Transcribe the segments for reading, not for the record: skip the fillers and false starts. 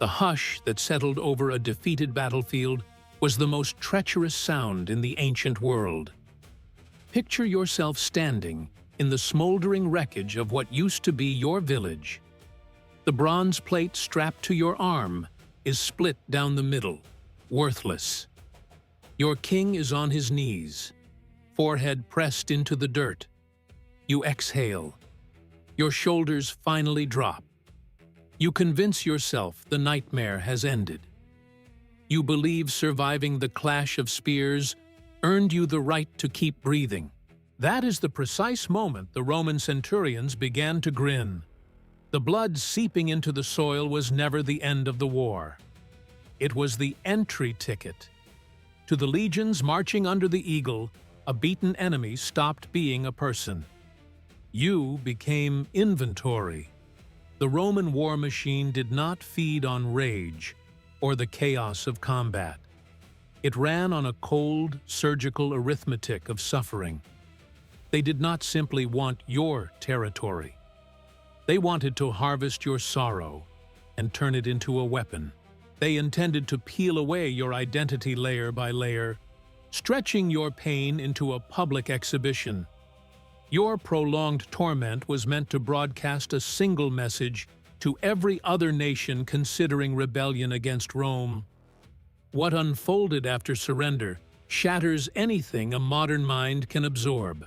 The hush that settled over a defeated battlefield was the most treacherous sound in the ancient world. Picture yourself standing in the smoldering wreckage of what used to be your village. The bronze plate strapped to your arm is split down the middle, worthless. Your king is on his knees, forehead pressed into the dirt. You exhale. Your shoulders finally drop. You convince yourself the nightmare has ended. You believe surviving the clash of spears earned you the right to keep breathing. That is the precise moment the Roman centurions began to grin. The blood seeping into the soil was never the end of the war. It was the entry ticket. To the legions marching under the eagle, a beaten enemy stopped being a person. You became inventory. The Roman war machine did not feed on rage or the chaos of combat. It ran on a cold, surgical arithmetic of suffering. They did not simply want your territory. They wanted to harvest your sorrow and turn it into a weapon. They intended to peel away your identity layer by layer, stretching your pain into a public exhibition. Your prolonged torment was meant to broadcast a single message to every other nation considering rebellion against Rome. What unfolded after surrender shatters anything a modern mind can absorb.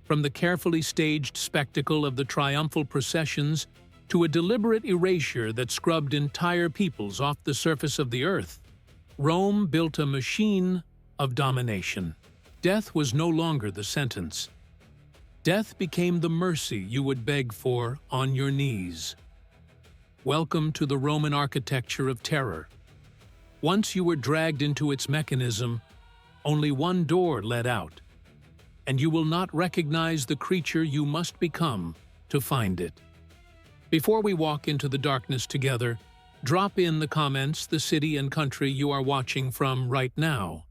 From the carefully staged spectacle of the triumphal processions to a deliberate erasure that scrubbed entire peoples off the surface of the earth, Rome built a machine of domination. Death was no longer the sentence. Death became the mercy you would beg for on your knees. Welcome to the Roman architecture of terror. Once you were dragged into its mechanism, only one door led out, and you will not recognize the creature you must become to find it. Before we walk into the darkness together, drop in the comments the city and country you are watching from right now.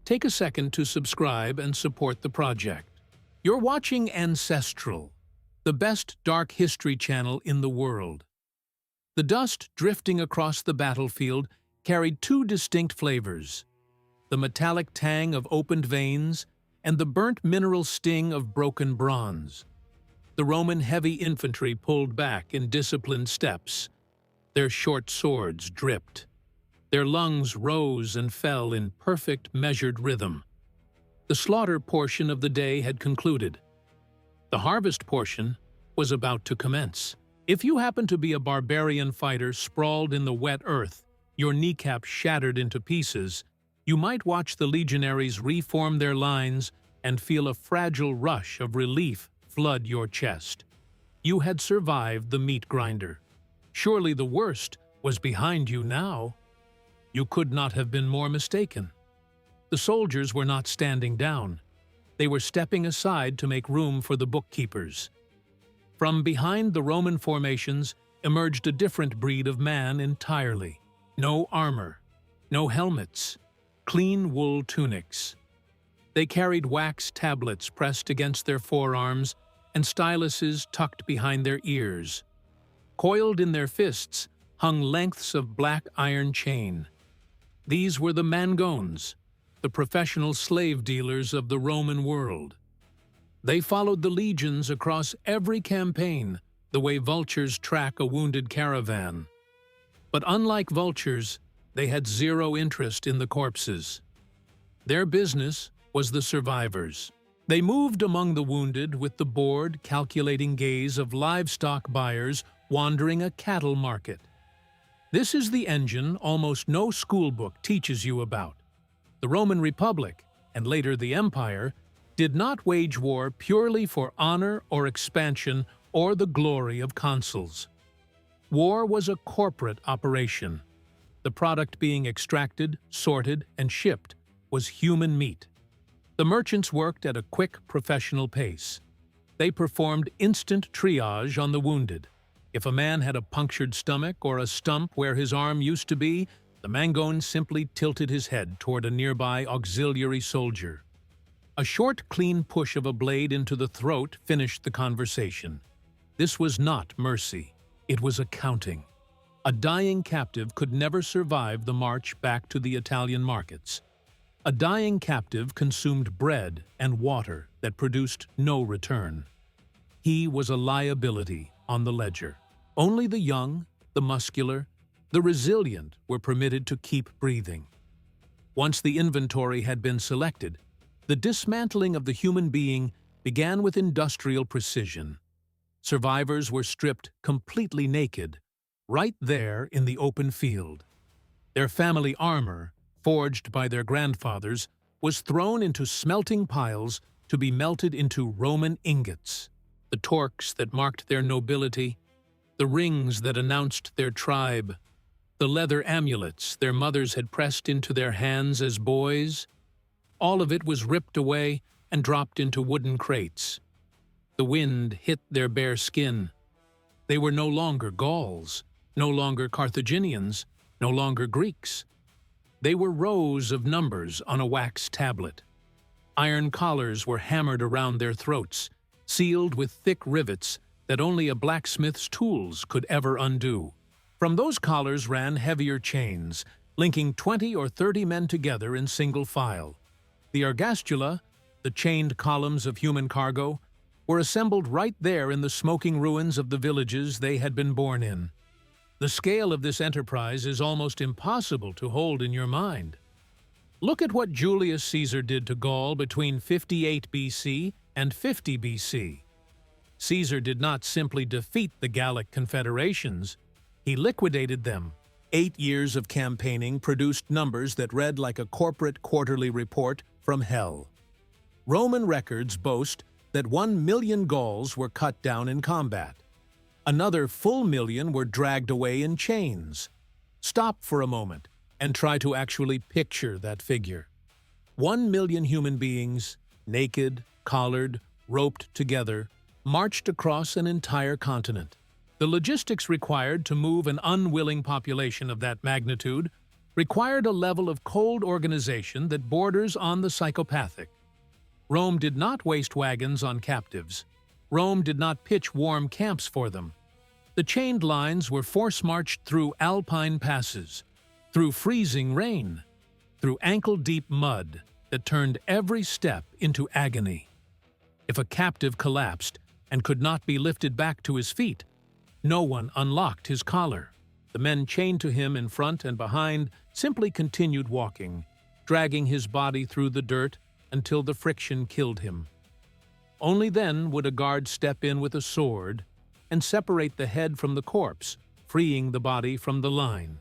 Take a second to subscribe and support the project. You're watching Ancestral, the best dark history channel in the world. The dust drifting across the battlefield carried two distinct flavors: the metallic tang of opened veins and the burnt mineral sting of broken bronze. The Roman heavy infantry pulled back in disciplined steps. Their short swords dripped. Their lungs rose and fell in perfect measured rhythm. The slaughter portion of the day had concluded. The harvest portion was about to commence. If you happen to be a barbarian fighter sprawled in the wet earth, your kneecap shattered into pieces, you might watch the legionaries reform their lines and feel a fragile rush of relief flood your chest. You had survived the meat grinder. Surely the worst was behind you now. You could not have been more mistaken. The soldiers were not standing down. They were stepping aside to make room for the bookkeepers. From behind the Roman formations emerged a different breed of man entirely. No armor, no helmets, clean wool tunics. They carried wax tablets pressed against their forearms and styluses tucked behind their ears. Coiled in their fists hung lengths of black iron chain. These were the mangones, the professional slave dealers of the Roman world. They followed the legions across every campaign, the way vultures track a wounded caravan. But unlike vultures, they had zero interest in the corpses. Their business was the survivors. They moved among the wounded with the bored, calculating gaze of livestock buyers wandering a cattle market. This is the engine almost no schoolbook teaches you about. The Roman Republic, and later the Empire, did not wage war purely for honor or expansion or the glory of consuls. War was a corporate operation. The product being extracted, sorted, and shipped was human meat. The merchants worked at a quick, professional pace. They performed instant triage on the wounded. If a man had a punctured stomach or a stump where his arm used to be, the Mangone simply tilted his head toward a nearby auxiliary soldier. A short, clean push of a blade into the throat finished the conversation. This was not mercy. It was accounting. A dying captive could never survive the march back to the Italian markets. A dying captive consumed bread and water that produced no return. He was a liability on the ledger. Only the young, the muscular, the resilient were permitted to keep breathing. Once the inventory had been selected, the dismantling of the human being began with industrial precision. Survivors were stripped completely naked, right there in the open field. Their family armor, forged by their grandfathers, was thrown into smelting piles to be melted into Roman ingots. The torques that marked their nobility, the rings that announced their tribe, the leather amulets their mothers had pressed into their hands as boys, all of it was ripped away and dropped into wooden crates. The wind hit their bare skin. They were no longer Gauls, no longer Carthaginians, no longer Greeks. They were rows of numbers on a wax tablet. Iron collars were hammered around their throats, sealed with thick rivets that only a blacksmith's tools could ever undo. From those collars ran heavier chains, linking 20 or 30 men together in single file. The ergastula, the chained columns of human cargo, were assembled right there in the smoking ruins of the villages they had been born in. The scale of this enterprise is almost impossible to hold in your mind. Look at what Julius Caesar did to Gaul between 58 BC and 50 BC. Caesar did not simply defeat the Gallic confederations, he liquidated them. 8 years of campaigning produced numbers that read like a corporate quarterly report from hell. Roman records boast that 1 million Gauls were cut down in combat. Another full million were dragged away in chains. Stop for a moment and try to actually picture that figure. 1 million human beings, naked, collared, roped together, marched across an entire continent. The logistics required to move an unwilling population of that magnitude required a level of cold organization that borders on the psychopathic. Rome did not waste wagons on captives. Rome did not pitch warm camps for them. The chained lines were force-marched through alpine passes, through freezing rain, through ankle-deep mud that turned every step into agony. If a captive collapsed and could not be lifted back to his feet, no one unlocked his collar. The men chained to him in front and behind simply continued walking, dragging his body through the dirt until the friction killed him. Only then would a guard step in with a sword and separate the head from the corpse, freeing the body from the line.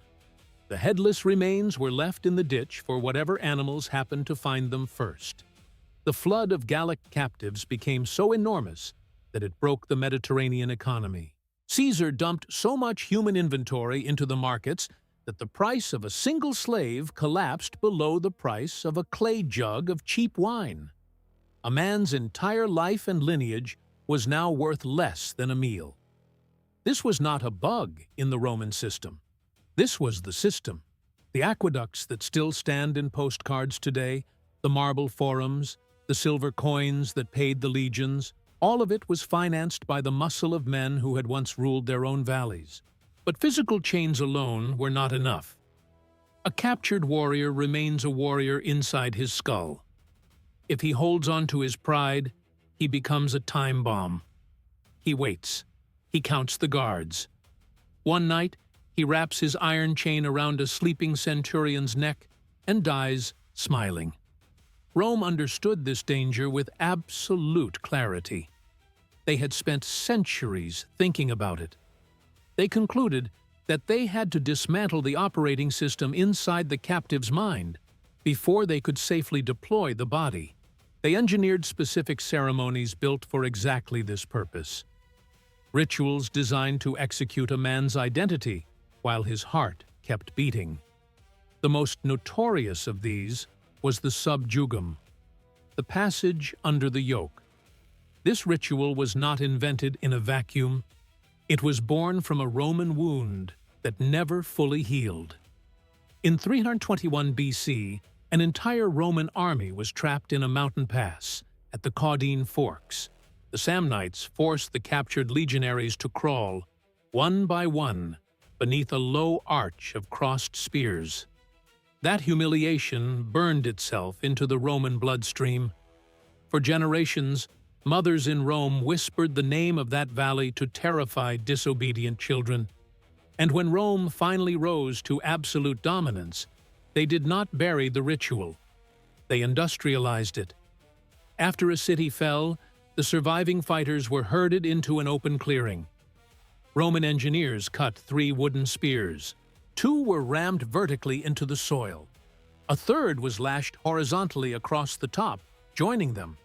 The headless remains were left in the ditch for whatever animals happened to find them first. The flood of Gallic captives became so enormous that it broke the Mediterranean economy. Caesar dumped so much human inventory into the markets that the price of a single slave collapsed below the price of a clay jug of cheap wine. A man's entire life and lineage was now worth less than a meal. This was not a bug in the Roman system. This was the system. The aqueducts that still stand in postcards today, the marble forums, the silver coins that paid the legions, all of it was financed by the muscle of men who had once ruled their own valleys. But physical chains alone were not enough. A captured warrior remains a warrior inside his skull. If he holds on to his pride, he becomes a time bomb. He waits. He counts the guards. One night, he wraps his iron chain around a sleeping centurion's neck and dies smiling. Rome understood this danger with absolute clarity. They had spent centuries thinking about it. They concluded that they had to dismantle the operating system inside the captive's mind before they could safely deploy the body. They engineered specific ceremonies built for exactly this purpose. Rituals designed to execute a man's identity while his heart kept beating. The most notorious of these was the Sub Jugum, the passage under the yoke. This ritual was not invented in a vacuum. It was born from a Roman wound that never fully healed. In 321 BC, an entire Roman army was trapped in a mountain pass at the Caudine Forks. The Samnites forced the captured legionaries to crawl, one by one, beneath a low arch of crossed spears. That humiliation burned itself into the Roman bloodstream. For generations, mothers in Rome whispered the name of that valley to terrify disobedient children. And when Rome finally rose to absolute dominance, they did not bury the ritual. They industrialized it. After a city fell, the surviving fighters were herded into an open clearing. Roman engineers cut 3 wooden spears. 2 were rammed vertically into the soil. A third was lashed horizontally across the top, joining them.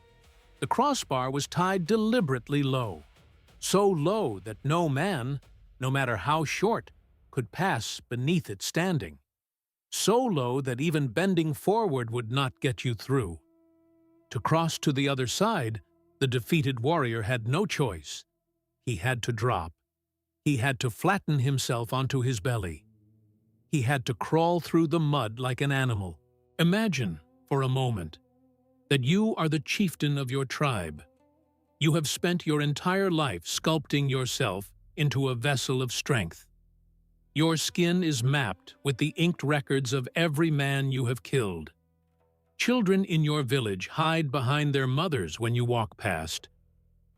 The crossbar was tied deliberately low, so low that no man, no matter how short, could pass beneath it standing. So low that even bending forward would not get you through. To cross to the other side, the defeated warrior had no choice. He had to drop. He had to flatten himself onto his belly. He had to crawl through the mud like an animal. Imagine, for a moment, that you are the chieftain of your tribe. You have spent your entire life sculpting yourself into a vessel of strength. Your skin is mapped with the inked records of every man you have killed. Children in your village hide behind their mothers when you walk past.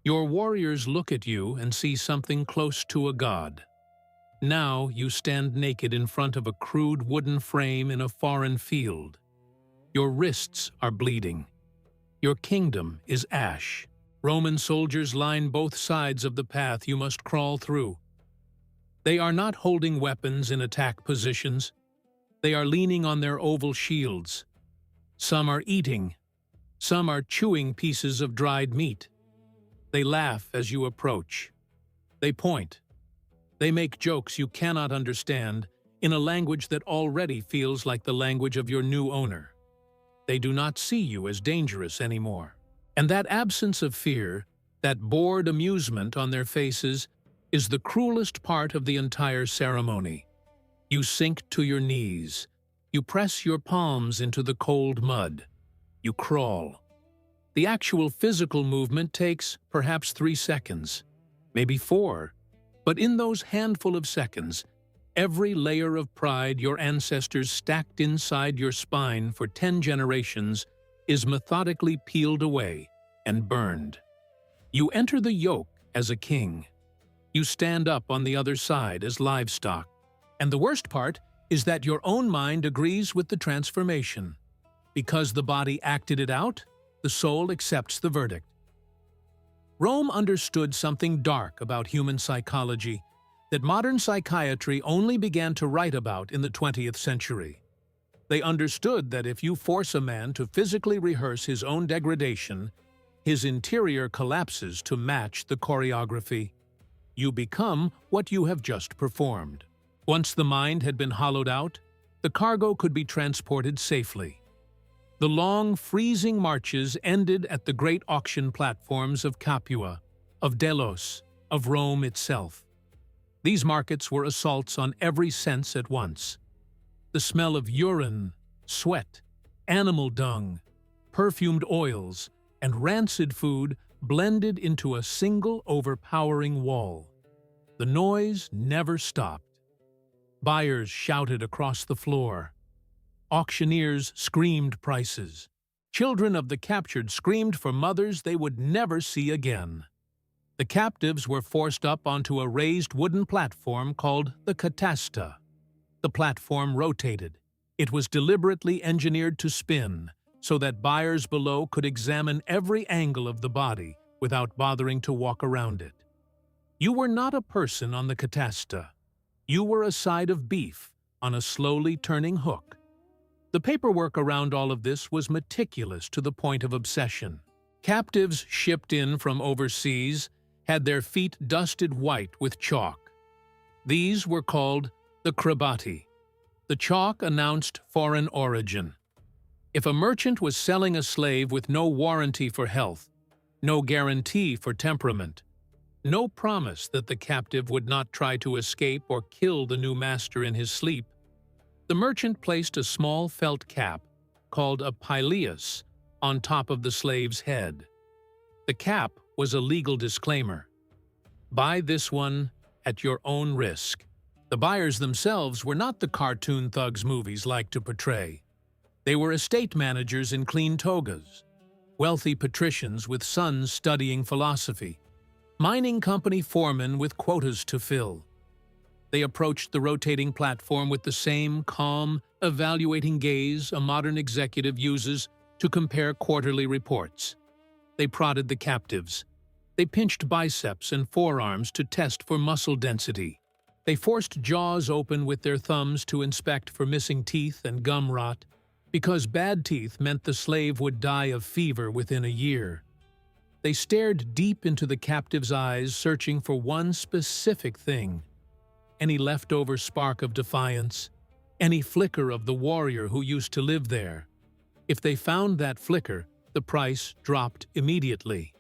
Your warriors look at you and see something close to a god. Now you stand naked in front of a crude wooden frame in a foreign field. Your wrists are bleeding. Your kingdom is ash. Roman soldiers line both sides of the path you must crawl through. They are not holding weapons in attack positions. They are leaning on their oval shields. Some are eating. Some are chewing pieces of dried meat. They laugh as you approach. They point. They make jokes you cannot understand in a language that already feels like the language of your new owner. They do not see you as dangerous anymore. And that absence of fear, that bored amusement on their faces, is the cruelest part of the entire ceremony. You sink to your knees. You press your palms into the cold mud. You crawl. The actual physical movement takes perhaps 3 seconds, maybe 4, but in those handful of seconds, every layer of pride your ancestors stacked inside your spine for 10 generations is methodically peeled away and burned. You enter the yoke as a king. You stand up on the other side as livestock. And the worst part is that your own mind agrees with the transformation. Because the body acted it out, the soul accepts the verdict. Rome understood something dark about human psychology that modern psychiatry only began to write about in the 20th century. They understood that if you force a man to physically rehearse his own degradation, his interior collapses to match the choreography. You become what you have just performed. Once the mind had been hollowed out, the cargo could be transported safely. The long, freezing marches ended at the great auction platforms of Capua, of Delos, of Rome itself. These markets were assaults on every sense at once. The smell of urine, sweat, animal dung, perfumed oils, and rancid food blended into a single overpowering wall. The noise never stopped. Buyers shouted across the floor. Auctioneers screamed prices. Children of the captured screamed for mothers they would never see again. The captives were forced up onto a raised wooden platform called the catasta. The platform rotated. It was deliberately engineered to spin, so that buyers below could examine every angle of the body without bothering to walk around it. You were not a person on the catasta. You were a side of beef on a slowly turning hook. The paperwork around all of this was meticulous to the point of obsession. Captives shipped in from overseas had their feet dusted white with chalk. These were called the cribati. The chalk announced foreign origin. If a merchant was selling a slave with no warranty for health, no guarantee for temperament, no promise that the captive would not try to escape or kill the new master in his sleep, the merchant placed a small felt cap, called a pileus, on top of the slave's head. The cap was a legal disclaimer. Buy this one at your own risk. The buyers themselves were not the cartoon thugs movies like to portray. They were estate managers in clean togas, wealthy patricians with sons studying philosophy, mining company foremen with quotas to fill. They approached the rotating platform with the same calm, evaluating gaze a modern executive uses to compare quarterly reports. They prodded the captives. They pinched biceps and forearms to test for muscle density. They forced jaws open with their thumbs to inspect for missing teeth and gum rot, because bad teeth meant the slave would die of fever within a year. They stared deep into the captive's eyes, searching for one specific thing: any leftover spark of defiance, any flicker of the warrior who used to live there. If they found that flicker, the price dropped immediately.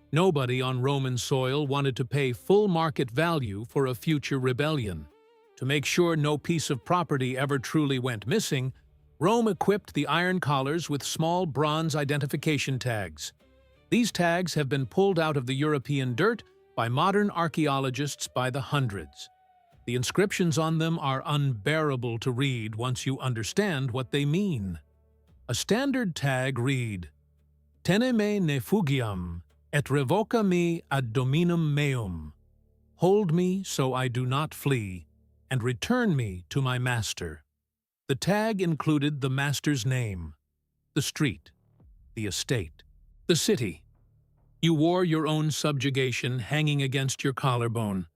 Nobody on Roman soil wanted to pay full market value for a future rebellion. To make sure no piece of property ever truly went missing, Rome equipped the iron collars with small bronze identification tags. These tags have been pulled out of the European dirt by modern archaeologists by the hundreds. The inscriptions on them are unbearable to read once you understand what they mean. A standard tag read, "Tene me ne fugiam, et revoca me ad dominum meum." Hold me so I do not flee, and return me to my master. The tag included the master's name, the street, the estate, the city. You wore your own subjugation hanging against your collarbone.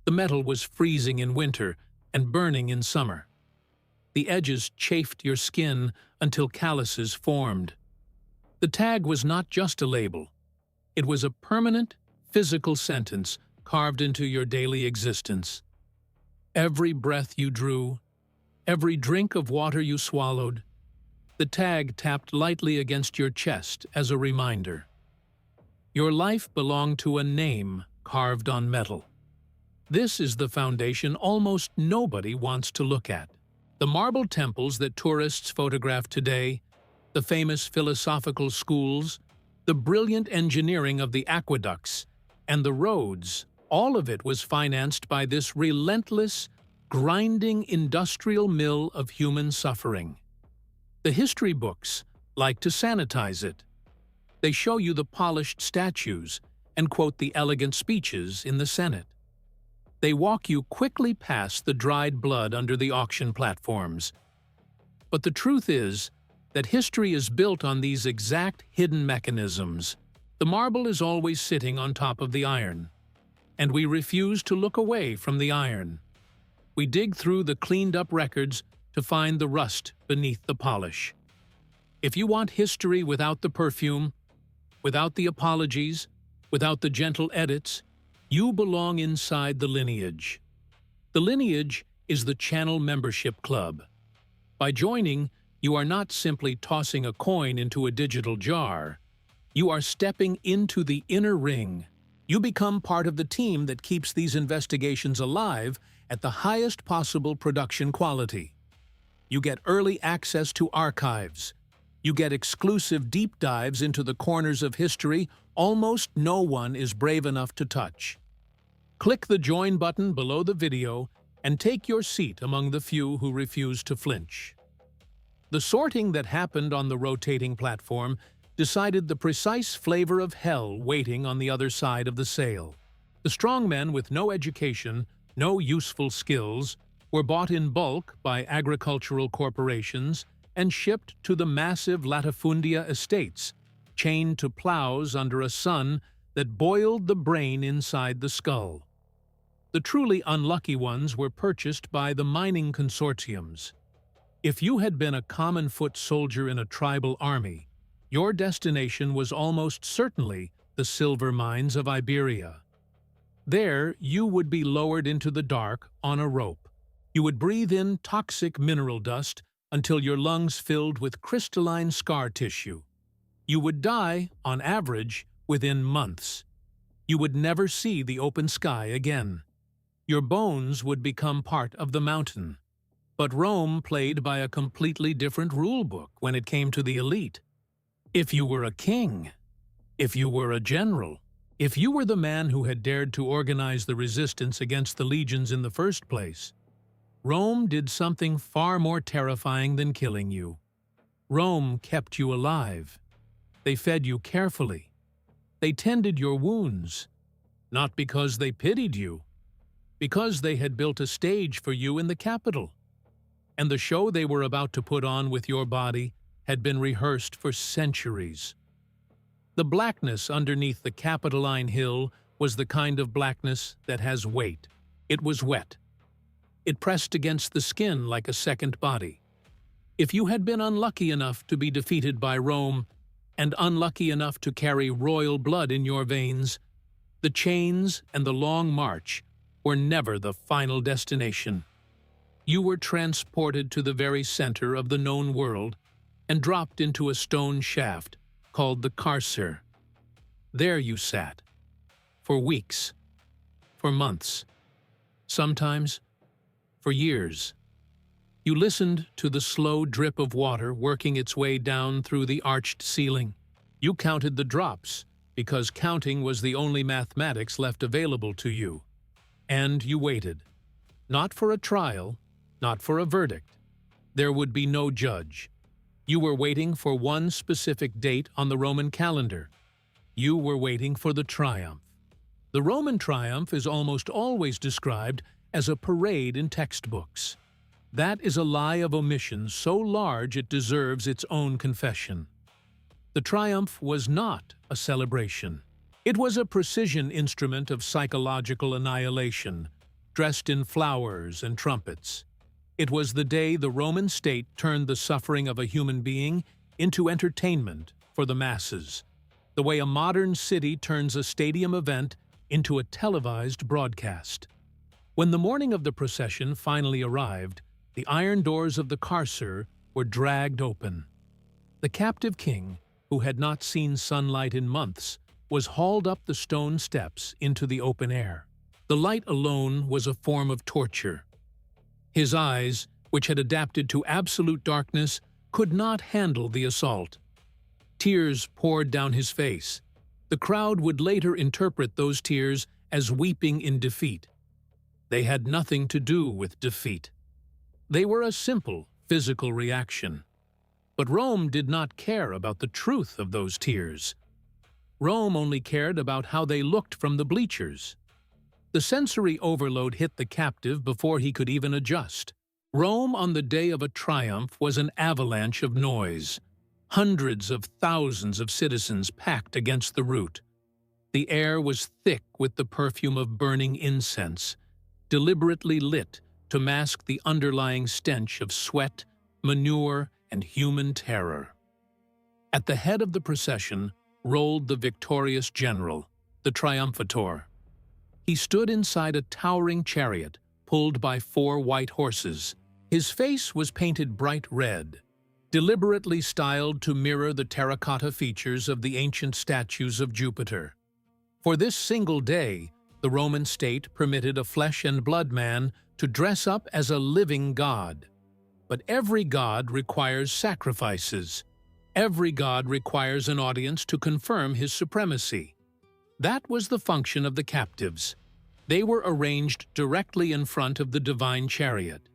The metal was freezing in winter and burning in summer. The edges chafed your skin until calluses formed. The tag was not just a label. It was a permanent, physical sentence carved into your daily existence. Every breath you drew, every drink of water you swallowed, the tag tapped lightly against your chest as a reminder. Your life belonged to a name carved on metal. This is the foundation almost nobody wants to look at. The marble temples that tourists photograph today, the famous philosophical schools, the brilliant engineering of the aqueducts, and the roads, all of it was financed by this relentless, grinding industrial mill of human suffering. The history books like to sanitize it. They show you the polished statues and quote the elegant speeches in the Senate. They walk you quickly past the dried blood under the auction platforms. But the truth is that history is built on these exact hidden mechanisms. The marble is always sitting on top of the iron, and we refuse to look away from the iron. We dig through the cleaned-up records to find the rust beneath the polish. If you want history without the perfume, without the apologies, without the gentle edits, you belong inside the lineage. The lineage is the channel membership club. By joining, you are not simply tossing a coin into a digital jar. You are stepping into the inner ring. You become part of the team that keeps these investigations alive at the highest possible production quality. You get early access to archives. You get exclusive deep dives into the corners of history almost no one is brave enough to touch. Click the Join button below the video and take your seat among the few who refuse to flinch. The sorting that happened on the rotating platform decided the precise flavor of hell waiting on the other side of the sale. The strong men with no education, no useful skills, were bought in bulk by agricultural corporations and shipped to the massive latifundia estates, chained to plows under a sun that boiled the brain inside the skull. The truly unlucky ones were purchased by the mining consortiums. If you had been a common foot soldier in a tribal army, your destination was almost certainly the silver mines of Iberia. There, you would be lowered into the dark on a rope. You would breathe in toxic mineral dust until your lungs filled with crystalline scar tissue. You would die, on average, within months. You would never see the open sky again. Your bones would become part of the mountain. But Rome played by a completely different rulebook when it came to the elite. If you were a king, if you were a general, if you were the man who had dared to organize the resistance against the legions in the first place, Rome did something far more terrifying than killing you. Rome kept you alive. They fed you carefully. They tended your wounds, not because they pitied you, because they had built a stage for you in the Capitol. And the show they were about to put on with your body had been rehearsed for centuries. The blackness underneath the Capitoline Hill was the kind of blackness that has weight. It was wet. It pressed against the skin like a second body. If you had been unlucky enough to be defeated by Rome, and unlucky enough to carry royal blood in your veins, the chains and the long march were never the final destination. You were transported to the very center of the known world and dropped into a stone shaft called the carcer. There you sat, for weeks, for months, sometimes for years. You listened to the slow drip of water working its way down through the arched ceiling. You counted the drops, because counting was the only mathematics left available to you. And you waited. Not for a trial, not for a verdict. There would be no judge. You were waiting for one specific date on the Roman calendar. You were waiting for the triumph. The Roman triumph is almost always described as a parade in textbooks. That is a lie of omission so large it deserves its own confession. The triumph was not a celebration. It was a precision instrument of psychological annihilation, dressed in flowers and trumpets. It was the day the Roman state turned the suffering of a human being into entertainment for the masses, the way a modern city turns a stadium event into a televised broadcast. When the morning of the procession finally arrived, the iron doors of the carcer were dragged open. The captive king, who had not seen sunlight in months, was hauled up the stone steps into the open air. The light alone was a form of torture. His eyes, which had adapted to absolute darkness, could not handle the assault. Tears poured down his face. The crowd would later interpret those tears as weeping in defeat. They had nothing to do with defeat. They were a simple physical reaction. But Rome did not care about the truth of those tears. Rome only cared about how they looked from the bleachers. The sensory overload hit the captive before he could even adjust. Rome on the day of a triumph was an avalanche of noise. Hundreds of thousands of citizens packed against the route. The air was thick with the perfume of burning incense, deliberately lit to mask the underlying stench of sweat, manure, and human terror. At the head of the procession rolled the victorious general, the triumphator. He stood inside a towering chariot pulled by 4 white horses. His face was painted bright red, deliberately styled to mirror the terracotta features of the ancient statues of Jupiter. For this single day, the Roman state permitted a flesh and blood man to dress up as a living god. But every god requires sacrifices. Every god requires an audience to confirm his supremacy. That was the function of the captives. They were arranged directly in front of the divine chariot.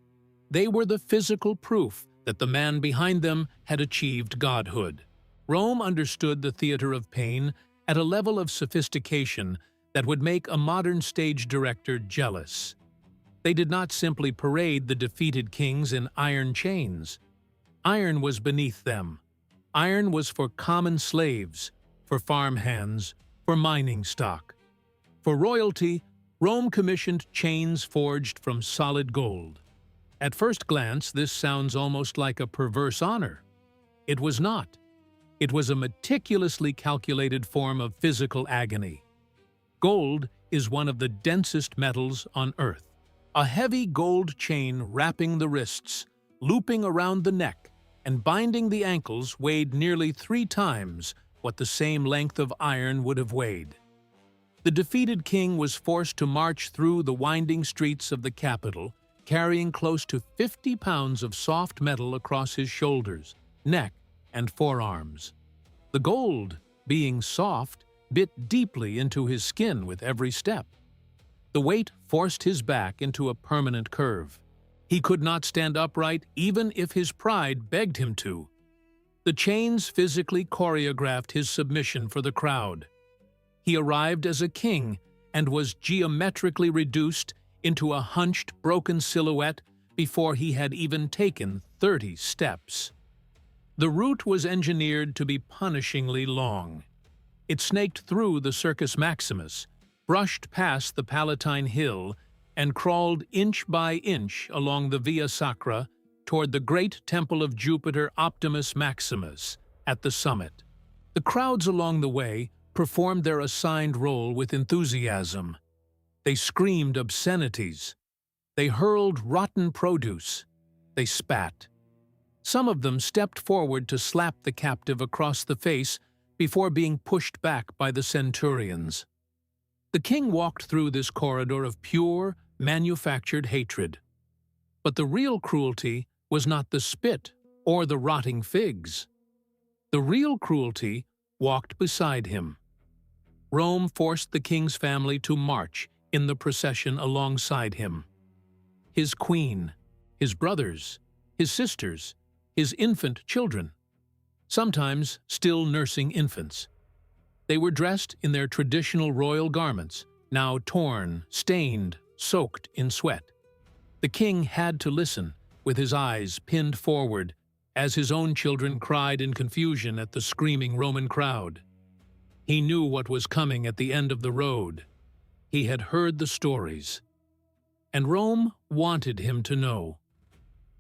They were the physical proof that the man behind them had achieved godhood. Rome understood the theater of pain at a level of sophistication that would make a modern stage director jealous. They did not simply parade the defeated kings in iron chains. Iron was beneath them. Iron was for common slaves, for farm hands, for mining stock. For royalty, Rome commissioned chains forged from solid gold. At first glance, this sounds almost like a perverse honor. It was not. It was a meticulously calculated form of physical agony. Gold is one of the densest metals on Earth. A heavy gold chain wrapping the wrists, looping around the neck, and binding the ankles weighed nearly 3 times what the same length of iron would have weighed. The defeated king was forced to march through the winding streets of the capital, carrying close to 50 pounds of soft metal across his shoulders, neck, and forearms. The gold, being soft, bit deeply into his skin with every step. The weight forced his back into a permanent curve. He could not stand upright even if his pride begged him to. The chains physically choreographed his submission for the crowd. He arrived as a king and was geometrically reduced into a hunched, broken silhouette before he had even taken 30 steps. The route was engineered to be punishingly long. It snaked through the Circus Maximus, brushed past the Palatine Hill, and crawled inch by inch along the Via Sacra toward the great temple of Jupiter Optimus Maximus at the summit. The crowds along the way performed their assigned role with enthusiasm. They screamed obscenities. They hurled rotten produce. They spat. Some of them stepped forward to slap the captive across the face before being pushed back by the centurions. The king walked through this corridor of pure, manufactured hatred. But the real cruelty was not the spit or the rotting figs. The real cruelty walked beside him. Rome forced the king's family to march in the procession alongside him. His queen, his brothers, his sisters, his infant children, sometimes still nursing infants. They were dressed in their traditional royal garments, now torn, stained, soaked in sweat. The king had to listen, with his eyes pinned forward, as his own children cried in confusion at the screaming Roman crowd. He knew what was coming at the end of the road. He had heard the stories. And Rome wanted him to know.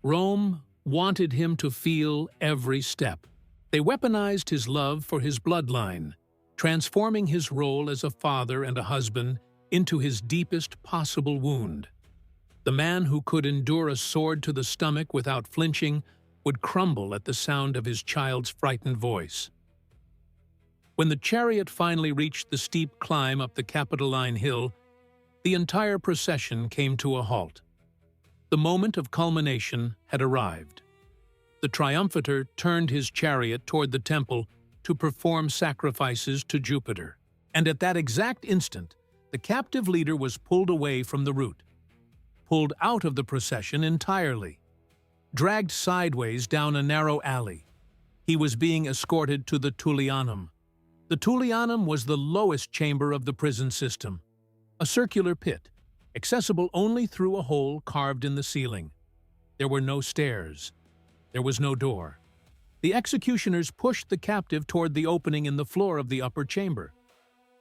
Rome wanted him to feel every step. They weaponized his love for his bloodline, transforming his role as a father and a husband into his deepest possible wound. The man who could endure a sword to the stomach without flinching would crumble at the sound of his child's frightened voice. When the chariot finally reached the steep climb up the Capitoline Hill, the entire procession came to a halt. The moment of culmination had arrived. The triumphator turned his chariot toward the temple to perform sacrifices to Jupiter. And at that exact instant, the captive leader was pulled away from the route, pulled out of the procession entirely, dragged sideways down a narrow alley. He was being escorted to the Tullianum. The Tullianum was the lowest chamber of the prison system, a circular pit, accessible only through a hole carved in the ceiling. There were no stairs. There was no door. The executioners pushed the captive toward the opening in the floor of the upper chamber.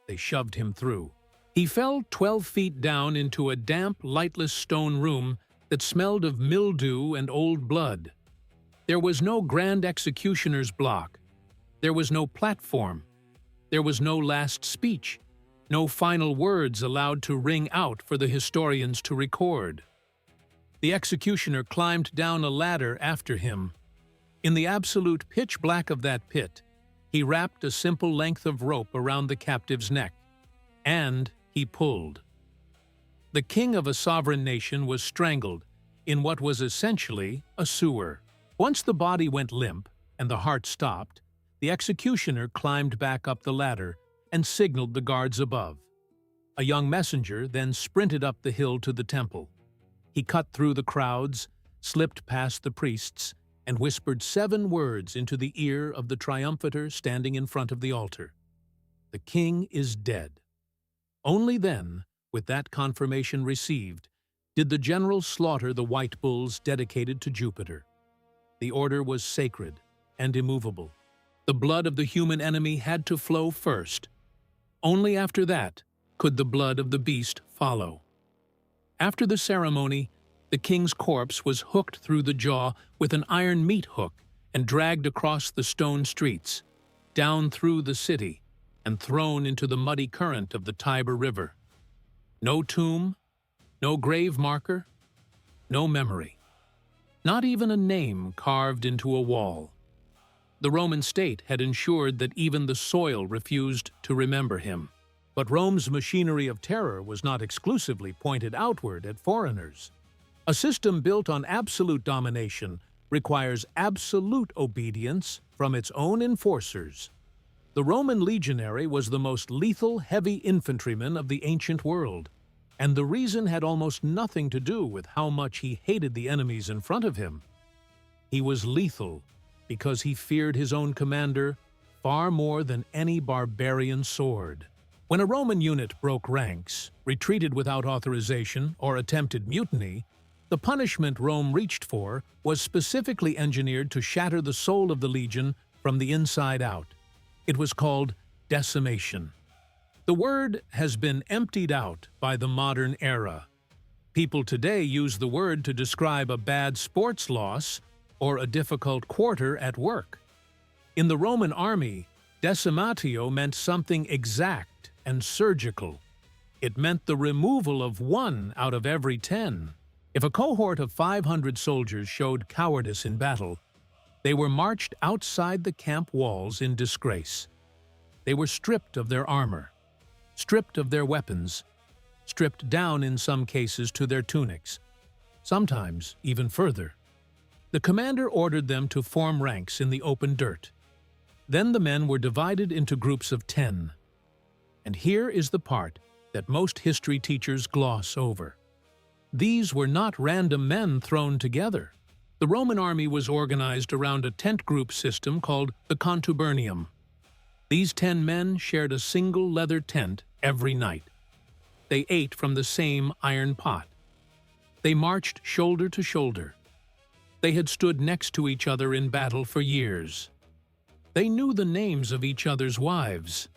They shoved him through. He fell 12 feet down into a damp, lightless stone room that smelled of mildew and old blood. There was no grand executioner's block. There was no platform. There was no last speech, no final words allowed to ring out for the historians to record. The executioner climbed down a ladder after him. In the absolute pitch black of that pit, he wrapped a simple length of rope around the captive's neck, and he pulled. The king of a sovereign nation was strangled in what was essentially a sewer. Once the body went limp and the heart stopped, the executioner climbed back up the ladder and signaled the guards above. A young messenger then sprinted up the hill to the temple. He cut through the crowds, slipped past the priests, and whispered 7 words into the ear of the triumphator standing in front of the altar. The king is dead. Only then, with that confirmation received, did the general slaughter the white bulls dedicated to Jupiter. The order was sacred and immovable. The blood of the human enemy had to flow first. Only after that could the blood of the beast follow. After the ceremony, the king's corpse was hooked through the jaw with an iron meat hook and dragged across the stone streets, down through the city, and thrown into the muddy current of the Tiber River. No tomb, no grave marker, no memory. Not even a name carved into a wall. The Roman state had ensured that even the soil refused to remember him. But Rome's machinery of terror was not exclusively pointed outward at foreigners. A system built on absolute domination requires absolute obedience from its own enforcers. The Roman legionary was the most lethal heavy infantryman of the ancient world, And the reason had almost nothing to do with how much he hated the enemies in front of him. He was lethal because he feared his own commander far more than any barbarian sword. When a Roman unit broke ranks, retreated without authorization, or attempted mutiny, the punishment Rome reached for was specifically engineered to shatter the soul of the legion from the inside out. It was called decimation. The word has been emptied out by the modern era. People today use the word to describe a bad sports loss or a difficult quarter at work. In the Roman army, decimatio meant something exact and surgical. It meant the removal of 1 out of every 10. If a cohort of 500 soldiers showed cowardice in battle, they were marched outside the camp walls in disgrace. They were stripped of their armor, stripped of their weapons, stripped down in some cases to their tunics, sometimes even further. The commander ordered them to form ranks in the open dirt. Then the men were divided into groups of 10. And here is the part that most history teachers gloss over. These were not random men thrown together. The Roman army was organized around a tent group system called the contubernium. These 10 men shared a single leather tent every night. They ate from the same iron pot. They marched shoulder to shoulder. They had stood next to each other in battle for years. They knew the names of each other's wives.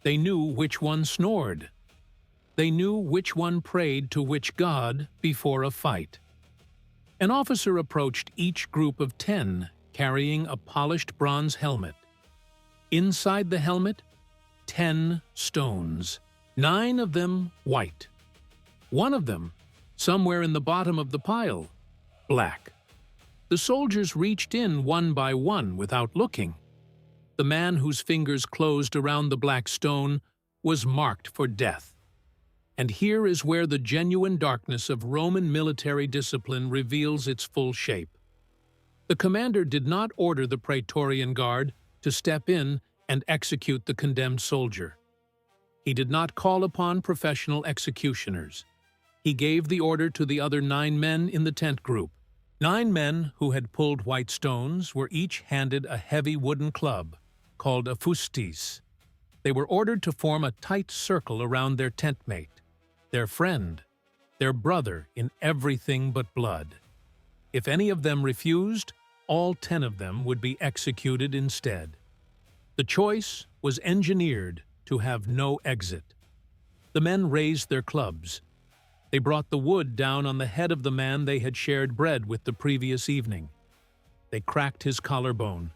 They knew which one snored. They knew which one prayed to which god before a fight. An officer approached each group of 10 carrying a polished bronze helmet. Inside the helmet, 10 stones, 9 of them white. One of them, somewhere in the bottom of the pile, black. The soldiers reached in one by one without looking. The man whose fingers closed around the black stone was marked for death. And here is where the genuine darkness of Roman military discipline reveals its full shape. The commander did not order the Praetorian Guard to step in and execute the condemned soldier. He did not call upon professional executioners. He gave the order to the other 9 men in the tent group. 9 men who had pulled white stones were each handed a heavy wooden club, called a fustis. They were ordered to form a tight circle around their tent mate, their friend, their brother in everything but blood. If any of them refused, all 10 of them would be executed instead. The choice was engineered to have no exit. The men raised their clubs. They brought the wood down on the head of the man they had shared bread with the previous evening. They cracked his collarbone.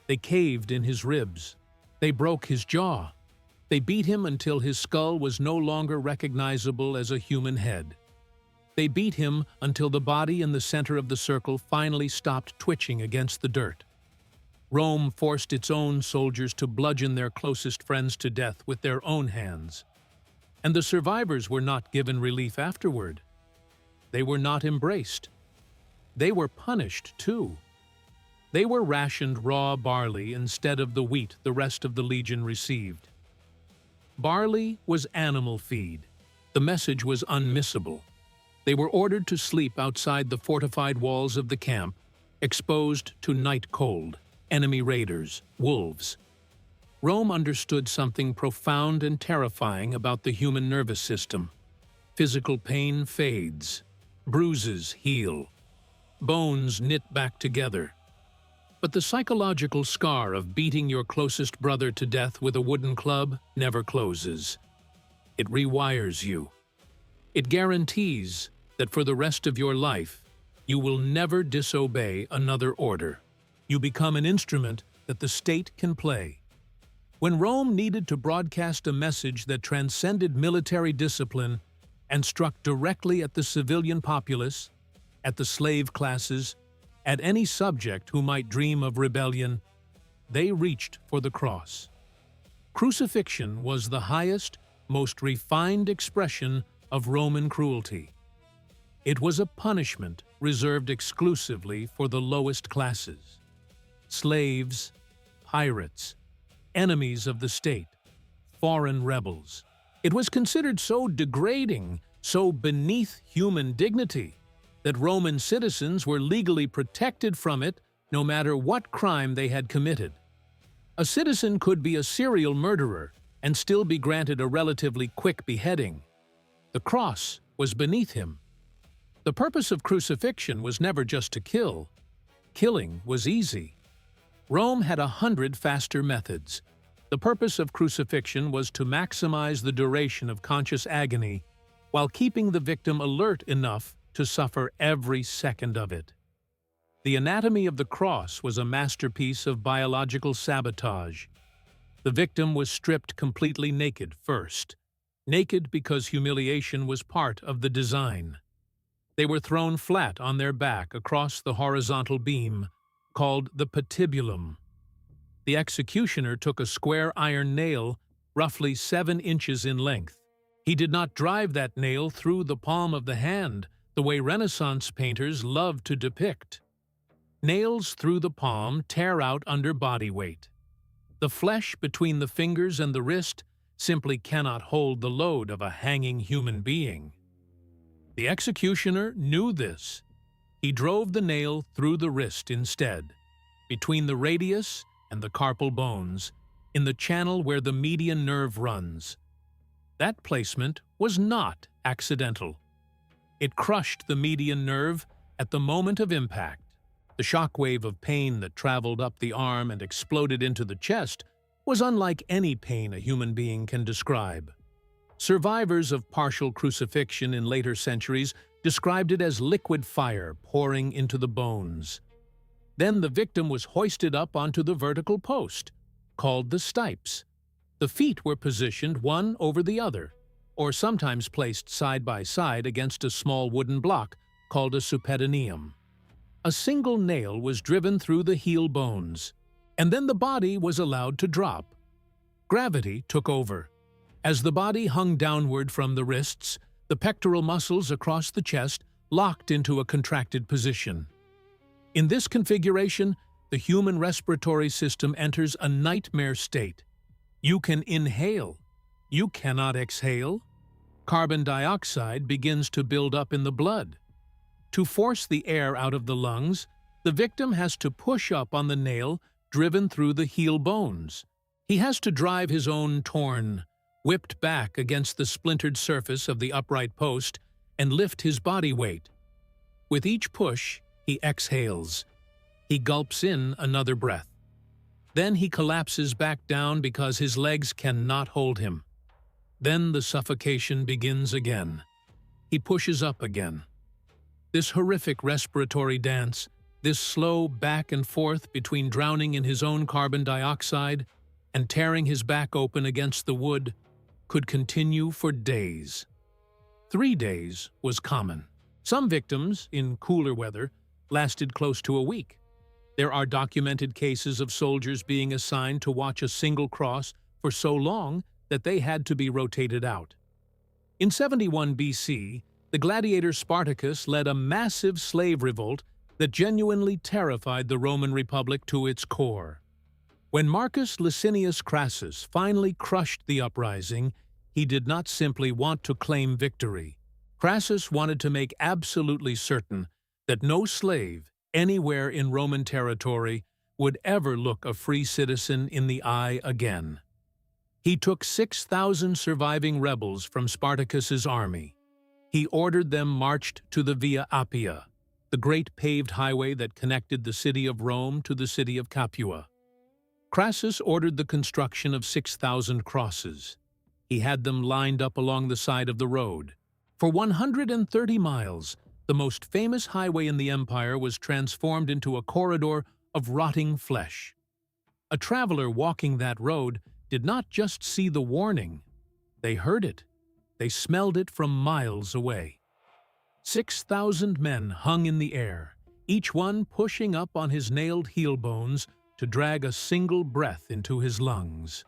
They caved in his ribs. They broke his jaw. They beat him until his skull was no longer recognizable as a human head. They beat him until the body in the center of the circle finally stopped twitching against the dirt. Rome forced its own soldiers to bludgeon their closest friends to death with their own hands. And the survivors were not given relief afterward. They were not embraced. They were punished, too. They were rationed raw barley instead of the wheat the rest of the legion received. Barley was animal feed. The message was unmissable. They were ordered to sleep outside the fortified walls of the camp, exposed to night cold, enemy raiders, wolves. Rome understood something profound and terrifying about the human nervous system. Physical pain fades. Bruises heal. Bones knit back together. But the psychological scar of beating your closest brother to death with a wooden club never closes. It rewires you. It guarantees that for the rest of your life, you will never disobey another order. You become an instrument that the state can play. When Rome needed to broadcast a message that transcended military discipline and struck directly at the civilian populace, at the slave classes, at any subject who might dream of rebellion, they reached for the cross. Crucifixion was the highest, most refined expression of Roman cruelty. It was a punishment reserved exclusively for the lowest classes. Slaves, pirates, enemies of the state, foreign rebels. It was considered so degrading so beneath human dignity that Roman citizens were legally protected from it no matter what crime they had committed. A citizen could be a serial murderer and still be granted a relatively quick beheading. The cross was beneath him. The purpose of crucifixion was never just to kill. Killing was easy. Rome had 100 faster methods. The purpose of crucifixion was to maximize the duration of conscious agony while keeping the victim alert enough to suffer every second of it. The anatomy of the cross was a masterpiece of biological sabotage. The victim was stripped completely naked first. Naked because humiliation was part of the design. They were thrown flat on their back across the horizontal beam, called the patibulum. The executioner took a square iron nail, roughly 7 inches in length. He did not drive that nail through the palm of the hand, the way Renaissance painters loved to depict. Nails through the palm tear out under body weight. The flesh between the fingers and the wrist simply cannot hold the load of a hanging human being. The executioner knew this. He drove the nail through the wrist instead, between the radius and the carpal bones, in the channel where the median nerve runs. That placement was not accidental. It crushed the median nerve at the moment of impact. The shockwave of pain that traveled up the arm and exploded into the chest was unlike any pain a human being can describe. Survivors of partial crucifixion in later centuries described it as liquid fire pouring into the bones. Then the victim was hoisted up onto the vertical post, called the stipes. The feet were positioned one over the other, or sometimes placed side by side against a small wooden block called a suppedaneum. A single nail was driven through the heel bones, and then the body was allowed to drop. Gravity took over. As the body hung downward from the wrists, the pectoral muscles across the chest locked into a contracted position. In this configuration, the human respiratory system enters a nightmare state. You can inhale. You cannot exhale. Carbon dioxide begins to build up in the blood. To force the air out of the lungs, the victim has to push up on the nail driven through the heel bones. He has to drive his own torn, whipped back against the splintered surface of the upright post and lift his body weight. With each push, he exhales. He gulps in another breath. Then he collapses back down because his legs cannot hold him. Then the suffocation begins again. He pushes up again. This horrific respiratory dance, this slow back and forth between drowning in his own carbon dioxide and tearing his back open against the wood, could continue for days. 3 days was common. Some victims, in cooler weather, lasted close to a week. There are documented cases of soldiers being assigned to watch a single cross for so long that they had to be rotated out. In 71 BC, the gladiator Spartacus led a massive slave revolt that genuinely terrified the Roman Republic to its core. When Marcus Licinius Crassus finally crushed the uprising, he did not simply want to claim victory. Crassus wanted to make absolutely certain that no slave anywhere in Roman territory would ever look a free citizen in the eye again. He took 6,000 surviving rebels from Spartacus's army. He ordered them marched to the Via Appia, the great paved highway that connected the city of Rome to the city of Capua. Crassus ordered the construction of 6,000 crosses. He had them lined up along the side of the road. For 130 miles, the most famous highway in the empire was transformed into a corridor of rotting flesh. A traveler walking that road did not just see the warning. They heard it. They smelled it from miles away. 6,000 men hung in the air, each one pushing up on his nailed heel bones to drag a single breath into his lungs.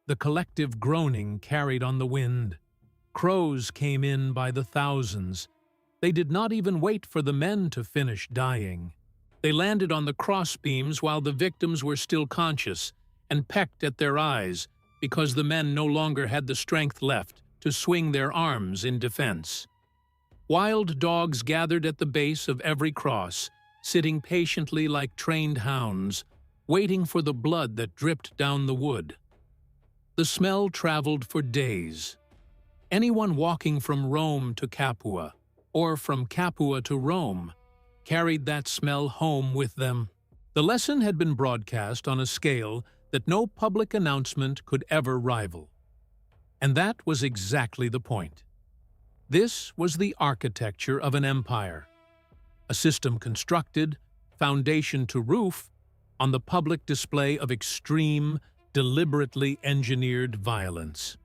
The collective groaning carried on the wind. Crows came in by the thousands. They did not even wait for the men to finish dying. They landed on the crossbeams while the victims were still conscious and pecked at their eyes because the men no longer had the strength left to swing their arms in defense. Wild dogs gathered at the base of every cross, sitting patiently like trained hounds, waiting for the blood that dripped down the wood. The smell traveled for days. Anyone walking from Rome to Capua, or from Capua to Rome, carried that smell home with them. The lesson had been broadcast on a scale that no public announcement could ever rival. And that was exactly the point. This was the architecture of an empire, a system constructed, foundation to roof, on the public display of extreme, deliberately engineered violence.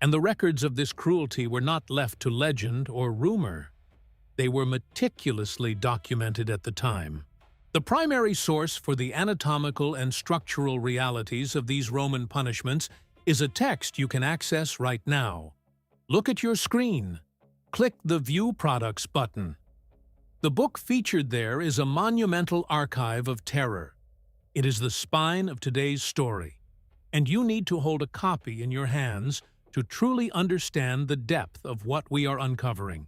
And the records of this cruelty were not left to legend or rumor. They were meticulously documented at the time. The primary source for the anatomical and structural realities of these Roman punishments is a text you can access right now. Look at your screen. Click the View Products button. The book featured there is a monumental archive of terror. It is the spine of today's story, and you need to hold a copy in your hands to truly understand the depth of what we are uncovering.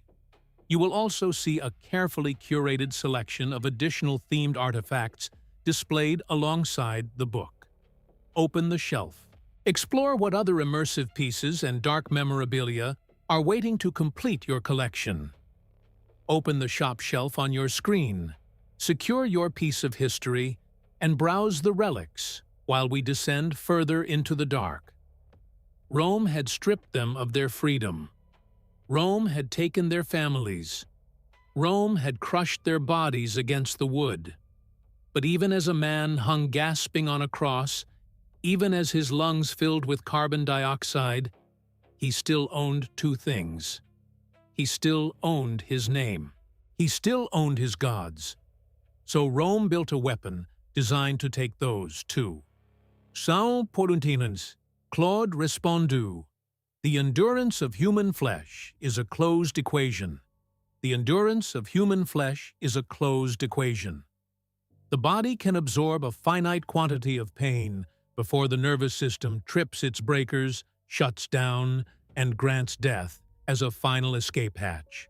You will also see a carefully curated selection of additional themed artifacts displayed alongside the book. Open the shelf. Explore what other immersive pieces and dark memorabilia are waiting to complete your collection. Open the shop shelf on your screen, secure your piece of history, and browse the relics while we descend further into the dark. Rome had stripped them of their freedom. Rome had taken their families. Rome had crushed their bodies against the wood. But even as a man hung gasping on a cross, even as his lungs filled with carbon dioxide, he still owned two things. He still owned his name. He still owned his gods. So Rome built a weapon designed to take those too. Sans pouruntinence, Claude respondu. The endurance of human flesh is a closed equation. The endurance of human flesh is a closed equation. The body can absorb a finite quantity of pain before the nervous system trips its breakers, shuts down, and grants death as a final escape hatch.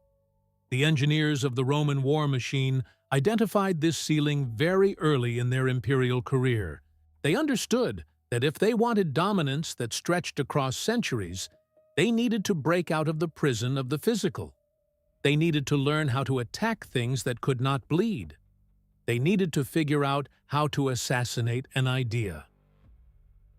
The engineers of the Roman war machine identified this ceiling very early in their imperial career. They understood that if they wanted dominance that stretched across centuries, they needed to break out of the prison of the physical. They needed to learn how to attack things that could not bleed. They needed to figure out how to assassinate an idea.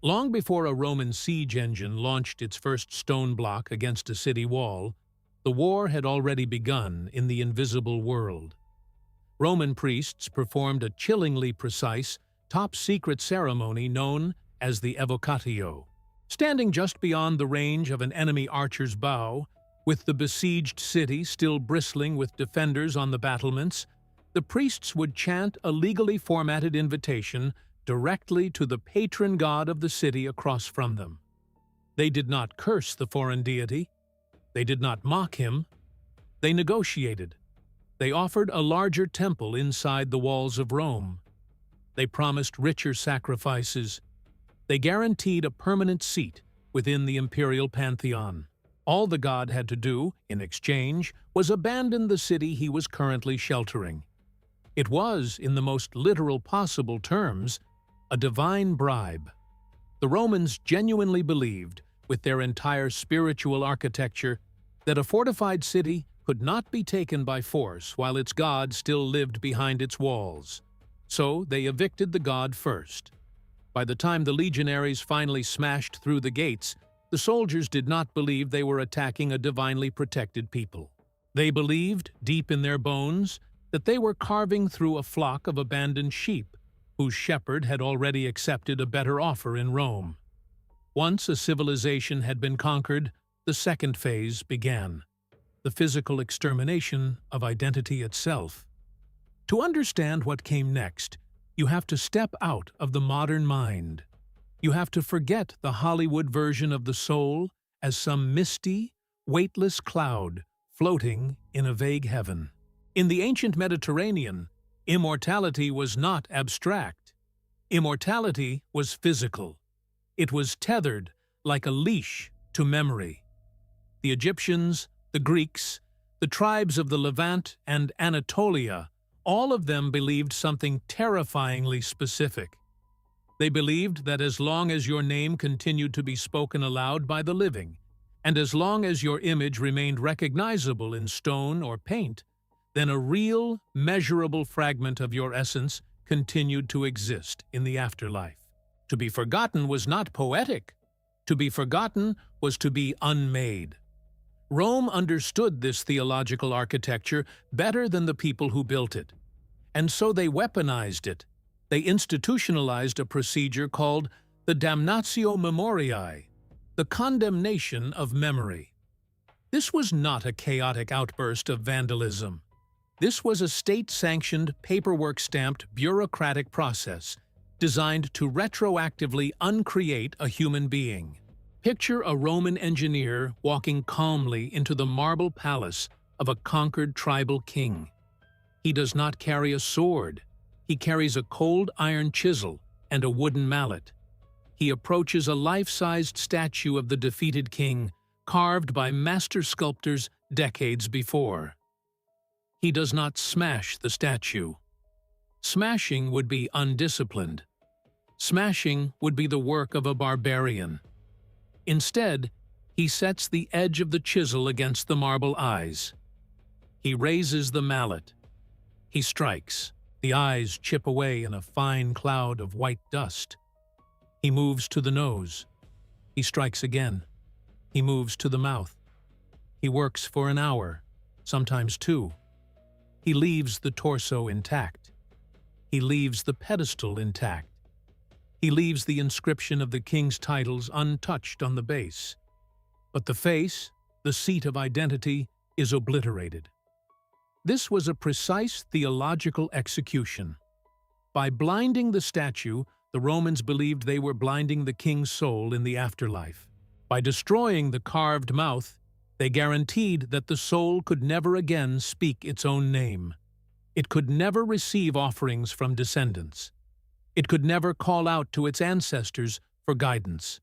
Long before a Roman siege engine launched its first stone block against a city wall, the war had already begun in the invisible world. Roman priests performed a chillingly precise, top-secret ceremony known as the evocatio. Standing just beyond the range of an enemy archer's bow, with the besieged city still bristling with defenders on the battlements, the priests would chant a legally formatted invitation directly to the patron god of the city across from them. They did not curse the foreign deity. They did not mock him. They negotiated. They offered a larger temple inside the walls of Rome. They promised richer sacrifices. They guaranteed a permanent seat within the imperial pantheon. All the god had to do, in exchange, was abandon the city he was currently sheltering. It was, in the most literal possible terms, a divine bribe. The Romans genuinely believed, with their entire spiritual architecture, that a fortified city could not be taken by force while its god still lived behind its walls. So they evicted the god first. By the time the legionaries finally smashed through the gates, the soldiers did not believe they were attacking a divinely protected people. They believed, deep in their bones, that they were carving through a flock of abandoned sheep, whose shepherd had already accepted a better offer in Rome. Once a civilization had been conquered, the second phase began, the physical extermination of identity itself. To understand what came next, you have to step out of the modern mind. You have to forget the Hollywood version of the soul as some misty, weightless cloud floating in a vague heaven. In the ancient Mediterranean, immortality was not abstract. Immortality was physical. It was tethered like a leash to memory. The Egyptians, the Greeks, the tribes of the Levant and Anatolia, all of them believed something terrifyingly specific. They believed that as long as your name continued to be spoken aloud by the living, and as long as your image remained recognizable in stone or paint, then a real, measurable fragment of your essence continued to exist in the afterlife. To be forgotten was not poetic. To be forgotten was to be unmade. Rome understood this theological architecture better than the people who built it. And so they weaponized it. They institutionalized a procedure called the damnatio memoriae, the condemnation of memory. This was not a chaotic outburst of vandalism. This was a state-sanctioned, paperwork-stamped, bureaucratic process designed to retroactively uncreate a human being. Picture a Roman engineer walking calmly into the marble palace of a conquered tribal king. He does not carry a sword. He carries a cold iron chisel and a wooden mallet. He approaches a life-sized statue of the defeated king, carved by master sculptors decades before. He does not smash the statue. Smashing would be undisciplined. Smashing would be the work of a barbarian. Instead, he sets the edge of the chisel against the marble eyes. He raises the mallet. He strikes. The eyes chip away in a fine cloud of white dust. He moves to the nose. He strikes again. He moves to the mouth. He works for an hour, sometimes two. He leaves the torso intact. He leaves the pedestal intact. He leaves the inscription of the king's titles untouched on the base. But the face, the seat of identity, is obliterated. This was a precise theological execution. By blinding the statue, the Romans believed they were blinding the king's soul in the afterlife. By destroying the carved mouth, they guaranteed that the soul could never again speak its own name. It could never receive offerings from descendants. It could never call out to its ancestors for guidance.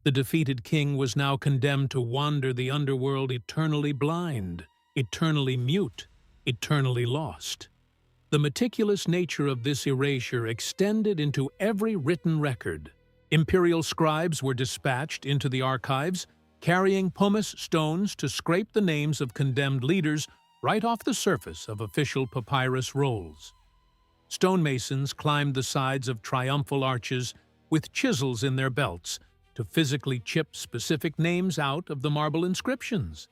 The defeated king was now condemned to wander the underworld eternally blind, eternally mute, eternally lost. The meticulous nature of this erasure extended into every written record. Imperial scribes were dispatched into the archives, carrying pumice stones to scrape the names of condemned leaders right off the surface of official papyrus rolls. Stonemasons climbed the sides of triumphal arches with chisels in their belts to physically chip specific names out of the marble inscriptions.